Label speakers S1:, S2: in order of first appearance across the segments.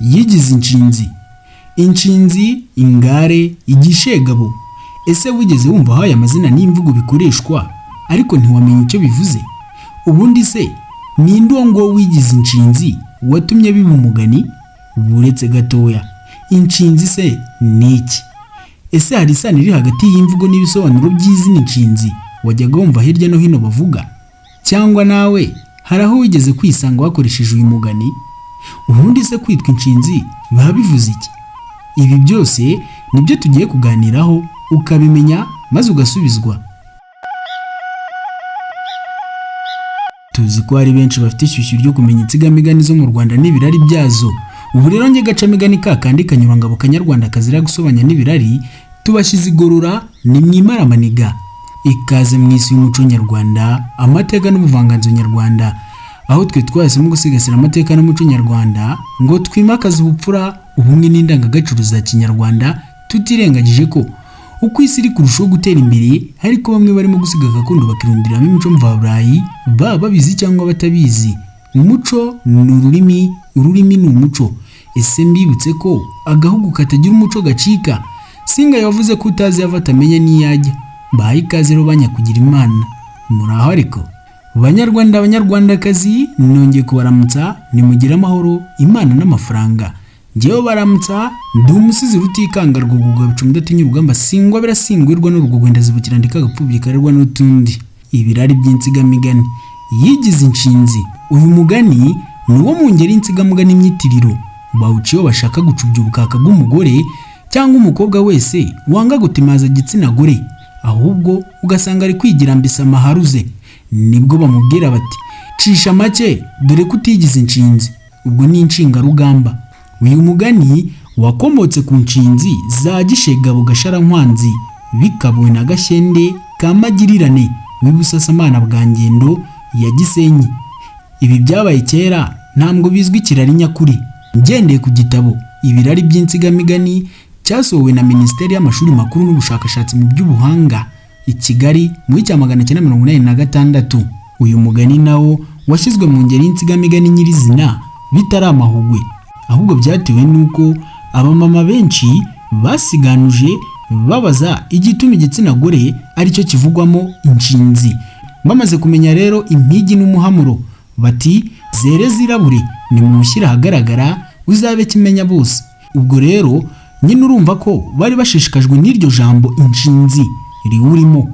S1: yigize inshinzi, ingare, igishegabo. Ese wigeze wumva aho aya mazina n'imvugo bikoreshwa ariko ntiwamenya icyo bivuze? Ubundi se ni ndongo wigize inshinzi watumye biba umugani? Buretse gatoya, inshinzi se ni iki? Ese hari isano iri hagati y'imvugo n'ibisobanuro by'izina inshinzi wajyaga wumva hirya no hino bavuga? Cyangwa nawe hari aho wigeze kwisanga wakoresheje uyu mugani? Ubundi se kwitwa inshinzi biba bivuze iki? Ibi byose nibyo tugiye kuganiraho ukabimenya maze ugasubizwa. Tuzi ko hari benshi bafite ishyushyu ryo kumenya insigamigani zo mu Rwanda n'ibirari byazo. Ubu rero nge gacamigani kakandi kanyurangabo kanyarwanda kazira gusobanya n'ibirari tubashyize igorora ni mwimaramaniga. Ikaze mu isi y'umuco nyarwanda, amateka n'ubuvanganzo nyarwanda, aho twe twahisemo gusigasira amateka n'umuco nyarwanda ngo twimakaze ubupfura, ubumwe n'indangagaciro za kinyarwanda, tutirengagije ko uko isi iri kurushaho gutera imbere ariko bamwe barimo gusiga gakondo bakirundiramo imico mvaburayi, baba babizi cyangwa batabizi. Umuco ni ururimi ni umuco. Ese mbibutse ko agahugu katagira umuco gacika? Singa yavuze ko utazi yava atamenya n'iyajya. Bahaye ikaze rero banyakugira Imana. Muraho ariko Banyarwanda, Banyarwandakazi, nongeye kubaramutsa, nimugire amahoro, Imana n'amafaranga. Ngewe baramutsa, ndi umusizi Rutikanga Rwugugwa bicu mudatinya urugamba, singwa birasingwirwa n'urugugwa ndazibukira ndika gapfubyi karerwa n'utundi. Ibirari by'insigamigani yigize inshinzi. Uyu mugani ni wo mu ngeri insigamugani imyitiriro bawuciyo bashaka gucubya ubukaka bw'umugore cyangwa umukobwa wese wanga gutimaza igitsina gore, ahubwo ugasanga ari kwigira mbisa maharuze. Nibwo bamubwira bati cisha make dore kutigize inshinzi, ubwo ni inshinga rugamba. Uyu mugani wakomotse ku nshinzi za Gishegabo Gasharankwanzi bikabuwe na Gashyende ka Magirirane w'Ibusasamana bwa Ngendo ya Gisenyi. Ibi byabaye kera ntabwo bizwi kirari nyakuri. Ngendeye ku gitabo Ibirari by'insigamigani cyasohowe na Minisiteri y'Amashuri Makuru n'Ubushakashatsi mu by'ubuhanga i Kigali mu 1986. Uyu mugani nawo washyizwe mu ngeri y'insigamigani nyirizina bitari amahugwe, ahubwo byatewe nuko abamama benshi basiganuje babaza igituma igitsina gore aricyo kivugwamo inshinzi. Bamaze kumenya rero impigi n'umuhamuro bati zere zirabure ni mu mushyira hagaragara uzabe kimenya bose. Ubwo rero nyine urumva ko bari bashishikajwe n'iryo jambo inshinzi riwurimo,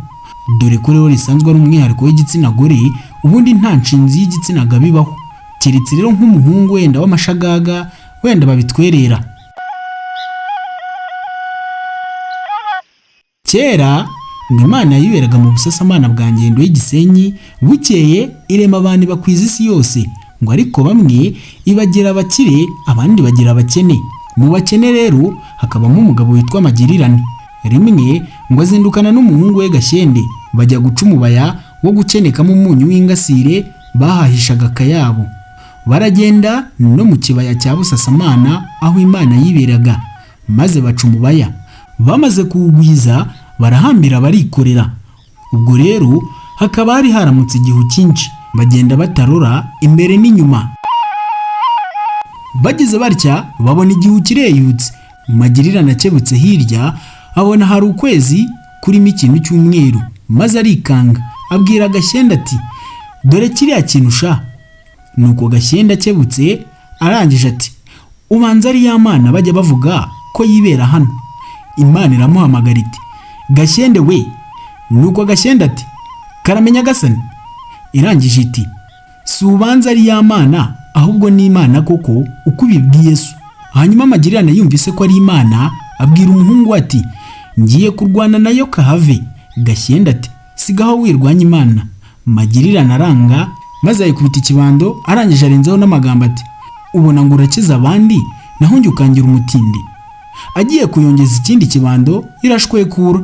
S1: dore ko rero risanzwe ari umwihariko w'igitsina gore, ubundi nta nshinzi y'igitsina gabo ibaho, keretse rero nk'umuhungu wenda w'amashagaga wenda babitwerera. Kera ngo Imana yiberaga mu Busasamana bwa Ngendo y'Igisenyi, bukeye irema abantu bakwiza isi yose, ngo ariko bamwe ibagira abakire abandi bagira abakene. Mu bakene rero hakabamo umugabo witwa Magirirane. Rimwe ngo azindukana n'umuhungu we Gashyende bajya guca umubaya wo gukenekamo umunyu w'ingasire bahahishaga akayabo. Baragenda no mu kibaya cya Busasamana aho Imana yiberaga, maze baca umubaya. Bamaze kuwugwiza barahambira barikorera. Ubwo rero hakaba hari haramutse igihu cyinshi, bagenda batarora imbere n'inyuma. Bagize batya babona igihu kireyutse. Magirirane akebutse hirya abona hari ukwezi kurimo ikintu cy'umweru, maze arikanga abwira Gashyende ati dore kiriya kintu sha. Nuko Gashyende akebutse arangije ati ubanza ari ya Mana bajya bavuga ko yibera hano. Imana iramuhamagara iti Gashyende we. Nuko Gashyende ati karamenya Gasani. Irangije iti si ubanza ari ya Mana ahubwo ni Imana koko uko ubibwiye so. Hanyuma Magirirane yumvise ko ari Imana abwira umuhungu ati ngiye kurwana nayo kahave. Gashyende ati sigaho wirwanya Imana. Magirirane aranga maze ayikubita ikibando, arangije arenzaho n'amagambo ati ubona ngo urakiza abandi naho njye ukangira umutindi. Agiye kuyongeza ikindi kibando irashwekura.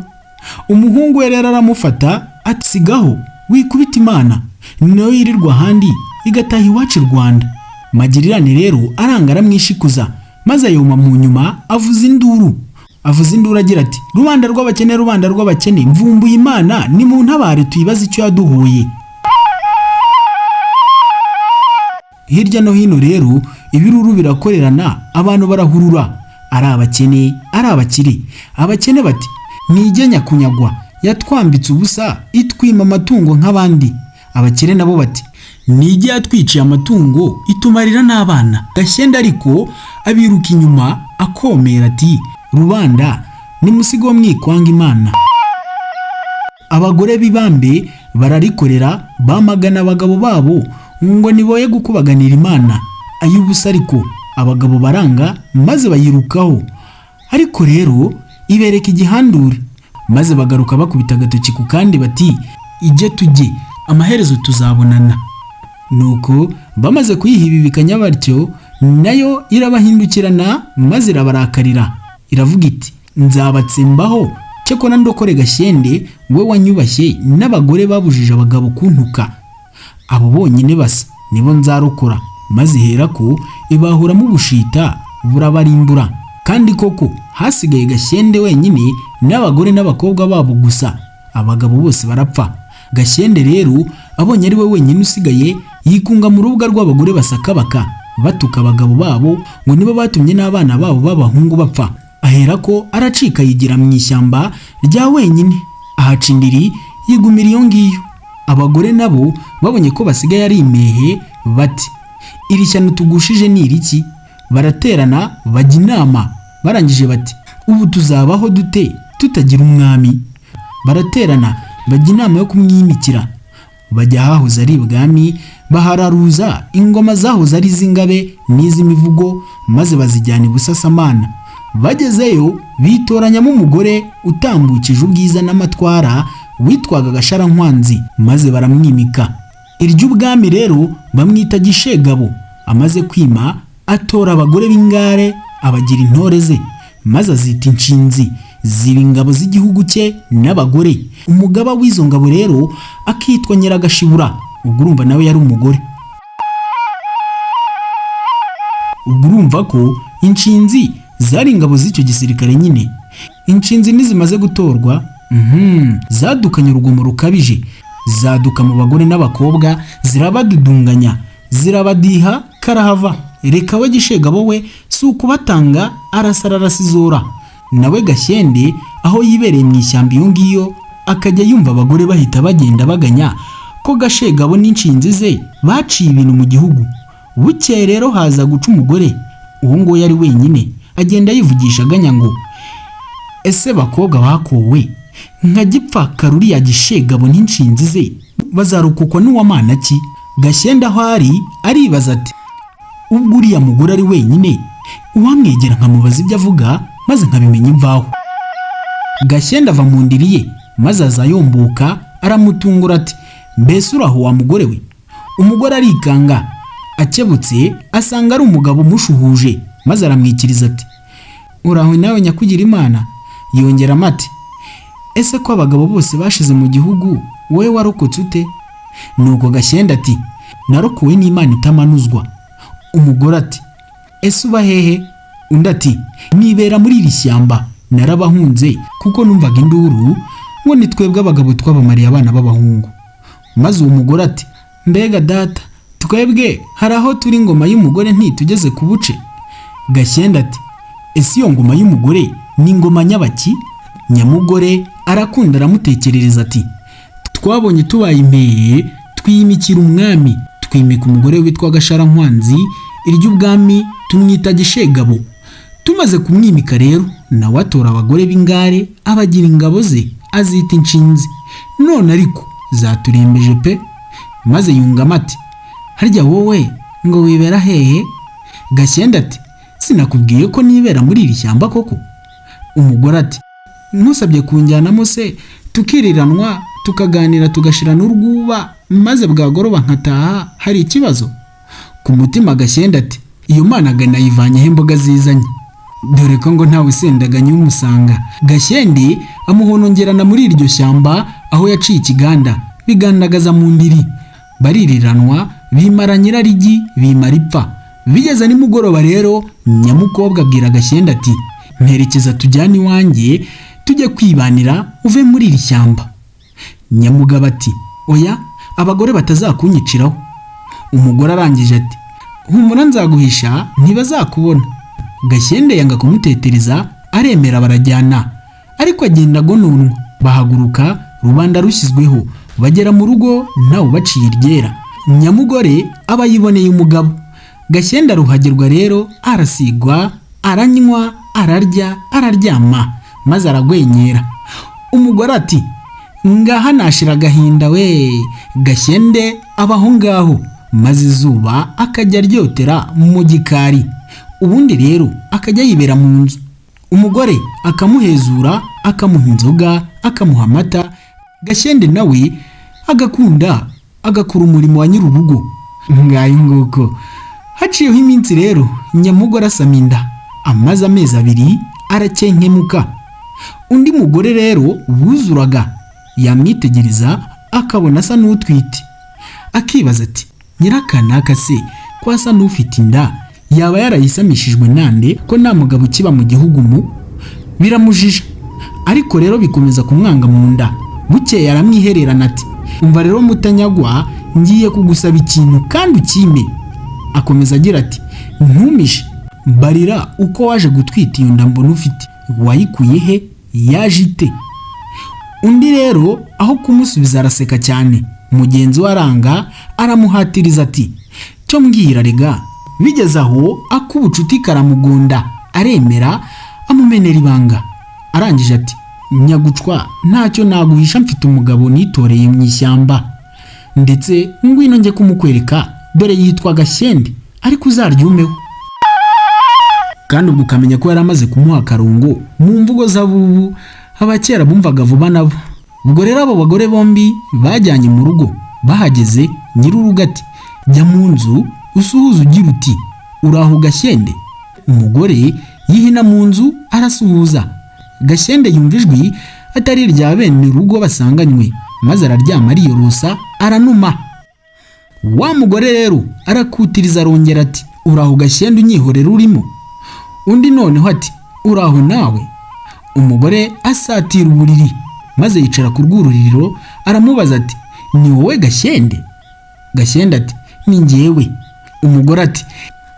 S1: Umuhungu we rero aramufata ati sigaho wikubita Imana nayo yirirwa ahandi igataha iwacu Rwanda. Magirirane rero aranga aramwishikuza, maze ayoma mu nyuma avuza induru agira ati rubanda rw'abakene mvumbuye Imana ni mu ntabare tuyibaze icyo yaduhuye. Hirya no hino rero ibiruru birakorerana, abantu barahurura, ari abakene ari abakire. Abakene bati nijye kunyagwa, yatwambitse ubusa itwima amatungo nk'abandi. Abakire nabo bati nijye yatwiciye amatungo itumarira n'abana. Gashyenda ariko abiruka inyuma akomera ati rubanda nimusigo mwikwanga Imana. Abagore b'ibambe bararikorera, bamagana abagabo babo ngo niboye gukubaganira Imana. Ay'ubusa ariko abagabo baranga maze bayirukaho. Ariko rero ibereka igihandure, maze bagaruka bakubita agatoki ku kandi bati ijye tujye, amaherezo tuzabonana. Nuko bamaze kuyihibibikanya batyo, nayo irabahindukirana maze irabarakarira, iravuga iti nzabatsembaho, cyakora ndokore Gashyende we wanyubashye n'abagore babujije abagabo kuntuka. Abo bonyine basa nibo nzarokora. Maze herako ibahuramo ubushita burabarimbura. Kandi koko hasigaye Gashyende wenyine n'abagore n'abakobwa babo gusa, abagabo bose barapfa. Gashyende rero abonye ari we wenyine usigaye, yikunga mu rubuga rw'abagore basakabaka, batuka abagabo babo ngo nibo batumye n'abana babo b'abahungu bapfa. Aherako aracika yigira mu ishyamba rya wenyine, ahaca indiri yigumira iyo ngiyo. Abagore nabo babonye ko basigaye ari impehe bati iri shyano tugushije ni iriki? Baraterana bajya inama, barangije bati ubu tuzabaho dute tutagira umwami? Baraterana bajya inama yo kumwimikira. Bajya hahoze ari ibwami, bahararuza ingoma zahoze ari iz'ingabe n'iz'imivugo, maze bazijyana i Busasamana. Bagezeyo bitoranyamo umugore utambukije ubwiza n'amatwara witwaga Gasharankwanzi, maze baramwimika. Iry'ubwami rero bamwita Gishegabo. Amaze kwima atora abagore b'ingare abagira intore ze, maze azita inshinzi, ziba ingabo z'igihugu cye n'abagore. Umugaba w'izo ngabo rero akitwa Nyiragashibura. Ubwo urumva nawe yari umugore. Ubwo urumva ko inshinzi zari ingabo z'icyo gisirikare nyine. Inshinzi nizimaze gutorwa, zadukanye urugomo rukabije, zaduka mu bagore n'abakobwa, zirabadudunganya, zirabadiha karahava. Reka we Gishegabo we si ukubatanga, arasizora. Nawe Gashyende aho yibereye mu ishyamba iyo ngiyo, akajya yumva abagore bahita bagenda baganya ko Gashegabo n'inshinzi ze baciye ibintu mu gihugu. Bukeye rero haza guca umugore, uwo ngo yari wenyine, agenda yivugisha aganya ngo ese bakobwa bakowe nka gipfaka ruriya Gishegabo n'inshinzi ze bazarukukwa n'uwamana ki? Gashyende aho aribaza ati ubwo uriya mugore ari wenyine, uwamwegera nkamubaza ibyo avuga maze nkabimenya imvaho. Gashyende ava mu ndiri ye maze aza yomboka, aramutungura ati mbese uraho wa mugore we? Umugore arikanga, akebutse asanga ari umugabo umushuhuje, maze aramwikiriza ati uraho nawe nyakugira Imana? Yongera ati ese ko abagabo bose bashize mu gihugu, wowe warokotse ute? Nuko Gashyende ati narokowe n'Imana itamanuzwa. Umugore ati ese uba hehe? Undi ati nibera muri iri shyamba, narabahunze kuko numvaga induru ngo ni twebwe abagabo twabamariye abana b'abahungu. Maze uwo mugore ati mbega data, twebwe hari aho turi ngoma y'umugore ntitugeze ku buce. Gashyende ati ese iyo ngoma y'umugore ni ngoma nyabaki? Nyamugore arakunda aramutekerereza ati twabonye tubaye impeye twiyimikira umwami, twimika umugore witwa Gasharankwanzi, iry'ubwami tumwita Gishegabo. Tumaze kumwimika rero, nawe atora abagore b'ingare abagira ingabo ze, azita inshinzi. None ariko zaturembeje pe. Maze yungama ati harya wowe ngo wibera hehe? Gashyende ati sinakubwiye ko nibera muri iri shyamba koko? Umugore ati ntusabye kunjyanamo se tukiriranwa tukaganira tugashira n'urwuba, maze bwagoroba nkataha, hari ikibazo? Ku mutima Gashyende ati iyo Mana nayivanye imboga zizanye, dore ko ngo ntawe sendaganya umusanga. Gashyende amuhonongerana muri iryo shyamba aho yaciye ikiganda, bigandagaza mu ndiri. Baririranwa bimara Nyirarigi bimara ipfa. Bigeze nimugoroba rero, Nyamukobwa abwira Gashyende ati mperekeza tujyane iwanjye tujye kwibanira uve muri iri shyamba. Nyamugabo ati oya, abagore batazakunyiciraho. Umugore arangije ati humura nzaguhisha ntibazakubona. Gashyende yanga kumutetereza aremera barajyana, ariko agenda agononwa. Bahaguruka rubanda rushyizweho, bagera mu rugo ntawe ubaciye iryera. Nyamugore aba yiboneye umugabo. Gashyende aruhagirwa rero, arasigwa, aranywa, ararya, araryama, maze aragwenyera. Umugore ati ngaha nashira agahinda we. Gashyende abaho ngaho, maze izuba akajya aryotera mu gikari, ubundi rero akajya yibera mu nzu. Umugore akamuhezura, akamuha inzoga, akamuha amata. Gashyende nawe agakunda, agakora umurimo wa nyir'urugo. Ngayo nguko. Haciyeho iminsi rero, Nyamugore asama inda, amaze amezi 2 arakenkemuka. Undi mugore rero wuzuraga yamwitegereza akabona asa n'utwite, akibaza ati nyirakanaka se ko asa n'ufite inda, yaba yarayisamishijwe nande ko nta mugabo kiba mu gihugu mu? Biramujija, ariko rero bikomeza kumwanga mu nda. Bukeye aramwihererana ati umva rero Mutanyagwa, ngiye kugusaba ikintu kandi ukime. Akomeza agira ati ntumishe, mbarira uko waje gutwita iyo nda mbona ufite, wayikuye he, yaje ite? Undi rero aho kumusubiza araseka cyane. Mugenzi we aranga, aramuhatiriza ati cyo mbwira rega. Bigeze aho akubucuti karamugonda, aremera, amumenera ibanga. Arangije ati Nyagucwa, ntacyo naguhisha, mfite umugabo nitoreye mu ishyamba, ndetse ngwino njye kumukwereka, dore yitwa Gashyende, ariko uzaryumeho. Kandi ubwo ukamenya ko yari amaze kumuha akarungo mu mvugo z'abubu abakera bumvaga vuba nabo. Ubwo rero abo bagore bombi bajyanye mu rugo. Bahageze nyir'urugo ati jya mu nzu usuhuza ugira uti uraho Gashyende. Umugore yihina mu nzu arasuhuza. Gashyende yumva ijwi atari irya bene urugo basanganywe, maze araryama ariyorosa, aranuma. Wa mugore rero arakutiriza arongera ati uraho Gashyende unyihorera urimo? Undi noneho ati uraho nawe. Umugore asatira uburiri, maze yicara ku rw'ururiro, aramubaza ati ni wowe Gashyende? Gashyende ati ni njyewe. Umugore ati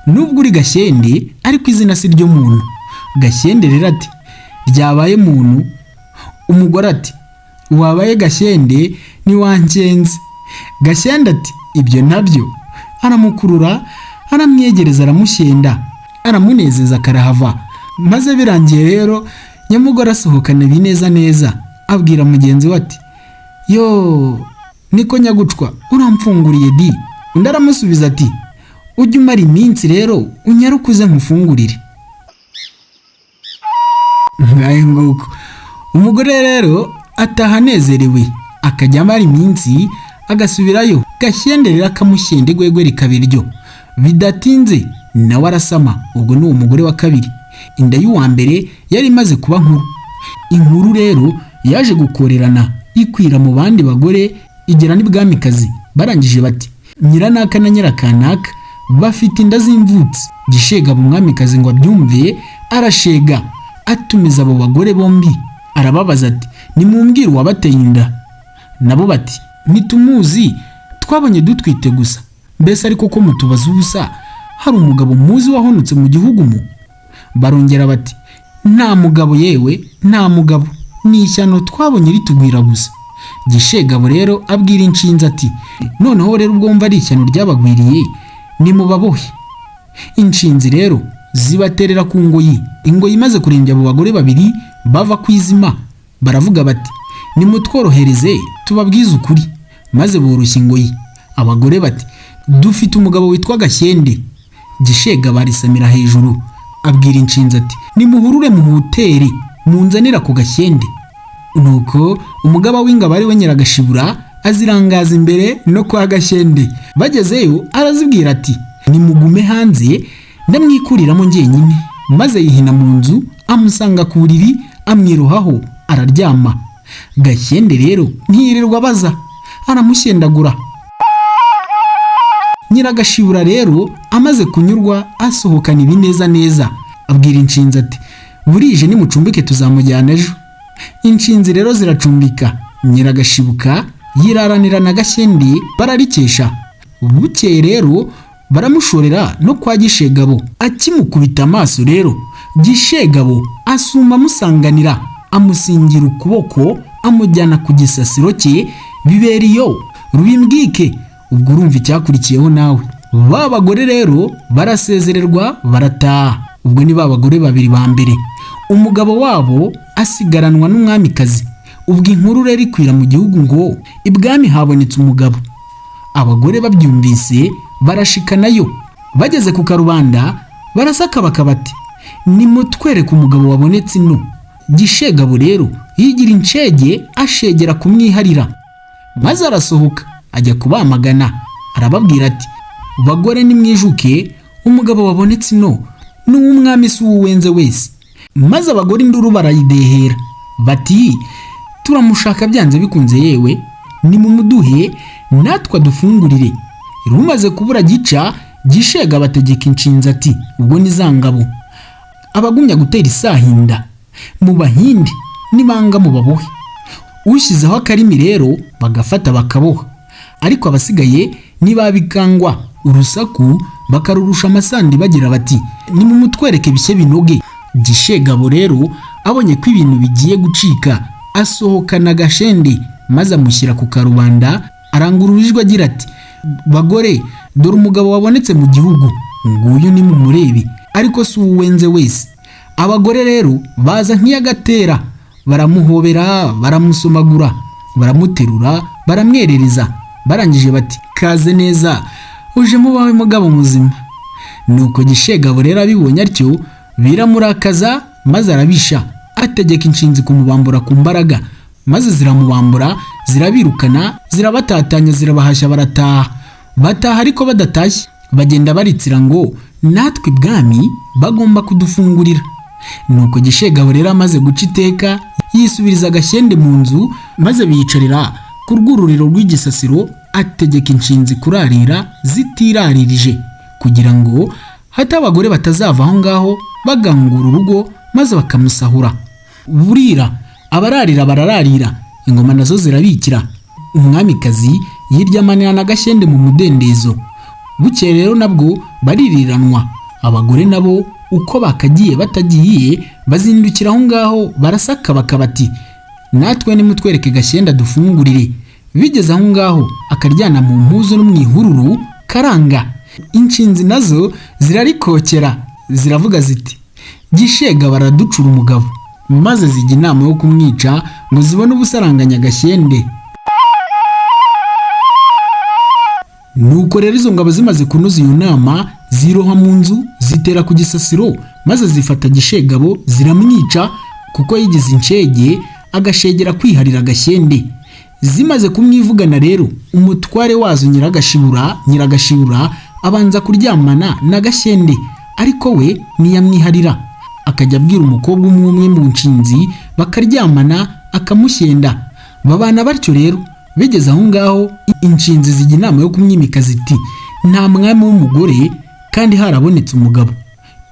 S1: nubwo uri Gashyende ariko izina si ryo muntu. Gashyende rero ati ryabaye muntu. Umugore ati wabaye Gashyende ntiwankenze. Gashyende ati ibyo nabyo. Aramukurura, aramwegereza, aramushyenda, aramunezeza, karahava. Maze birangiye rero, Nyamugore asohokana bineza neza, abwira mugenzi we ati yo niko Nyagucwa uramfunguriye di? Undi aramusubiza ati ujye umara iminsi rero unyarukuze nkufungurire. Ngaye nguko. Umugore rero ataha anezerewe, akajya amara iminsi agasubirayo. Gashyende rero akamushyenda igwegwe rikabiryo. Bidatinze nawe arasama. Ubwo ni umugore wa kabiri. Inda y'uwa mbere yari imaze kuba nkuru. Inkuru rero yaje gukorerana ikwira mu bandi bagore, igera n'ibwamikazi. Barangije bati Nyiranaka na Nyirakanaka bafite inda z'imvutsi. Gishega umwamikazi ngo abyumve, arashega atumiza abo bagore bombi, arababaza ati nimumbwire uwabateye inda. Nabo bati ntitumuzi, twabonye dutwite gusa. Mbese ariko ko mutubaza ubusa, hari umugabo muzi wahonutse mu gihugu mu? Barongera bati nta mugabo, yewe nta mugabo, ni ishyano twabonye ritugwira gusa. Gishegabo rero abwira inshinzi ati noneho rero ubwo mva ari ishyano ryabagwiriye, ni mubabohe. Inshinzi rero zibaterera ku ngoyi. Ingoyi imaze kurembya abo bagore babiri bava kwizima, baravuga bati nimutworohereze tubabwize ukuri. Maze boroshya ingoyi. Abagore bati dufite umugabo witwa Gashyende. Gishega barisamira hejuru, abwira inshinzi ati nimuhurure muhutere munzanira ku Gashyende. Nuko umugaba w'ingabo ari we Nyiragashibura azirangaza imbere no kwa Gashyende. Bagezeyo arazibwira ati nimugume hanze ndamwikuriramo njyenyine. Maze yihina mu nzu, amusanga ku buriri, amwirohaho, araryama. Gashyende rero ntiyirirwa abaza, aramushyendagura. Nyiragashibura rero amaze kunyurwa, asohokana ibineza neza, abwira inshinzi ati burije nimucumbike tuzamujyana ejo. Inshinzi rero ziracumbika. Nyiragashibuka yiraranira na Gashyende bararikesha. Bukeye rero baramushorera no kwa Gishegabo. Akimukubita amaso rero, Gishegabo asuma amusanganira, amusingira ukuboko, amujyana ku gisasiro cye, bibera iyo rubimbwike. Ubwo urumva icyakurikiyeho nawe. Ba bagore rero barasezererwa barataha. Ubwo ni ba bagore babiri ba mbere. Umugabo wabo asigaranwa n'umwamikazi. Ubwo inkuru rero ikwira mu gihugu ngo ibwami habonetse umugabo. Abagore babyumvise barashikanayo. Bageze ku karubanda barasaka bakabati, nimutwereke umugabo wabonetse ino. Gishegabo rero yigira incege ashegera kumwiharira, maze arasohoka ajya kubamagana. Arababwira ati, bagore nimwijuke, umugabo wabonetse ino n'umwami si uwenze wese. Maze abagore induru barayidehera bati, turamushaka byanze bikunze, yewe nimumuduhe natwe dufungurire. Rumaze kubura gica, Gishegabo ategeka inshinzi ati, ubwo ni za ngabo, abagumya gutera isahinda mu bahinde nibanga mu babohe. Ushyizeho akarimi rero bagafata bakaboha, ariko abasigaye nibabikangwa urusaku bakarurusha amasandi bagira bati, nimumutwereke bishye binoge. Gishegabo rero abonye ko ibintu bigiye gucika, asohokana Gashende maze amushyira ku karubanda, arangurura ijwi agira ati, bagore dore umugabo wabonetse mu gihugu, nguyu ni mumurebe, ariko si uwenze wese. Abagore rero baza nk'iyagatera, baramuhobera, baramusomagura, baramuterura, baramwerereza. Barangije bati, kaze neza, uje mu bawe mugabo muzima. Nuko Gishegabo rero abibonye atyo biramurakaza, maze arabisha, ategeka inshinzi kumubambura ku mbaraga, maze ziramubambura, zirabirukana, zirabatatanya, zirabahashya, barataha. Bataha ariko badatashye, bagenda baritsira ngo natwe ibwami bagomba kudufungurira. Nuko Gishegabo rero amaze guca iteka, yisubiriza Gashende mu nzu, maze biyicarira ku rwururiro rw'igisasiro, ategeka inshinzi kurarira zitiraririje, kugira ngo hata abagore batazava aho ngaho bagangura urugo maze bakamusahura. Burira abararira barararira, ingoma nazo zirabikira. Umwamikazi yiryamanira na Gashende mu mudendezo. Bukeye rero nabwo baririranwa. Abagore nabo uko bakagiye batagiye bazindukira aho ngaho, barasaka bakabati, natwe nimutwereke Gashende dufungurire. Bigeze aho ngaho akaryana mu mpuzo no mwihururu karanga. Inshinzi nazo zirarikokera, ziravuga ziti, Gishegabo baraducura umugabo, maze zijya inama yo kumwica ngo zibone ubusaranganya Gashende. Nuko rero izo ngabo zimaze kunoza iyo nama, ziroha mu nzu, zitera ku gisasiro, maze zifata Gishegabo ziramwica, kuko yigize incege agashegera kwiharira Gashende. Zimaze kumwivugana rero, umutware wazo Nyiragashibura abanza kuryamana na Gashende, ariko we ntiyamwiharira. Akajya abwira umukobwa umwe mu nshinzi, bakaryamana akamushyenda. Babana batyo rero. Bigeze aho ngaho, inshinzi zijya inama yo kumwimika ziti, nta mwami w'umugore kandi harabonetse umugabo.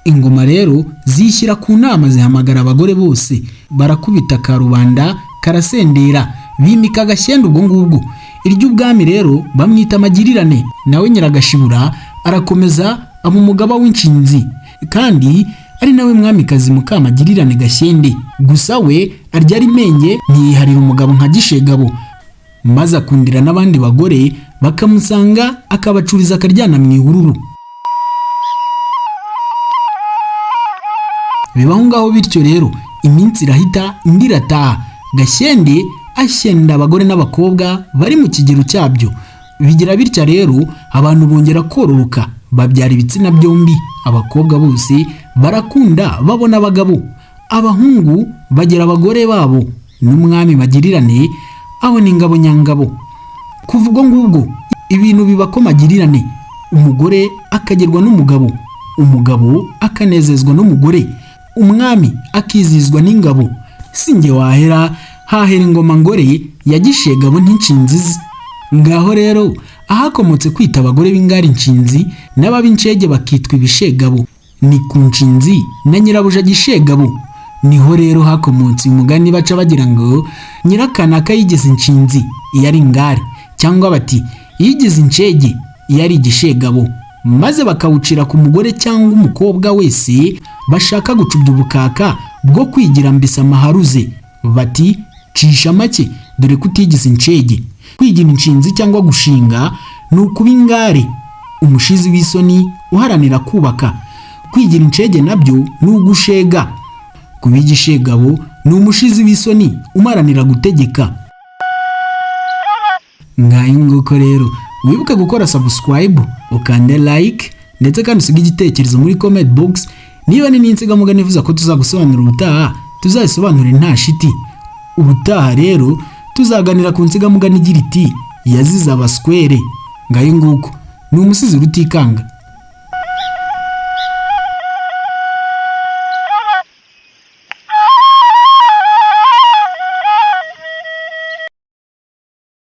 S1: Ingoma rero zishyira ku nama, zihamagara abagore bose, barakubita karubanda karasendera, bimika Gashende ubwo ngubwo. Iry'ubwami rero bamwita Magirirane, nawe Nyiragashibura arakomeza aba umugaba w'inshinzi, kandi ari nawe mwamikazi Mukamagirirane Gashende. Gusa we arya ari menge, ntiyiharira umugabo nka Gishegabo, maze akundira n'abandi bagore bakamusanga, akabacuriza akaryana mu ihururu. Bibaho ngaho bityo rero, iminsi irahita indi irataha. Gashende ashyenda abagore n'abakobwa bari mu kigero cyabyo. Bigira bitya rero, abantu bongera kororoka, babyara ibitsina byombi. Abakobwa bose barakunda babona abagabo, abahungu bagira abagore babo, n'umwami Magirirane abona ingabo nyangabo. Kuva ubwo ngubwo ibintu biba ko Magirirane, umugore akagerwa n'umugabo, umugabo akanezezwa n'umugore, umwami akizizwa n'ingabo. Singe wahera hahera ingoma ngore ya Gishegabo n'inshinzi. Ngaho rero ahakomotse kwita abagore b'ingari inshinzi, n'abab'incege bakitwa ibishegabo. Ni ku nshinzi na nyirabuja Gishegabo niho rero hakomotse umugani baca bagira ngo Nyirakanaka yigeze inshinzi iyo ari ingari, cyangwa bati yigeze incege iyo ari Gishegabo. maze bakawucira ku mugore cyangwa umukobwa wese bashaka gucubya ubukaka bwo kwigira mbisa amaharuze. Bati cisha make dore kutigize incege. Kwigira inshinzi cyangwa gushinga ni ukuba ingare, umushizi w'isoni uharanira kubaka. Kwigira incege nabyo ni ugushega. Kuba igishegabo ni umushizi w'isoni umaranira gutegeka. Ngayo nguko rero, wibuke gukora subscribe, ukande like, ndetse kandi usiga igitekerezo muri comment box. Niba ni n'insigamugani ivuza ko tuzagusobanurira ubutaha, tuzayisobanurira nta shiti. Ubutaha rero tuzaganira ku nsigamugani igira iti yazize abaswere. Ngayo nguko, ni umusizi Rutikanga.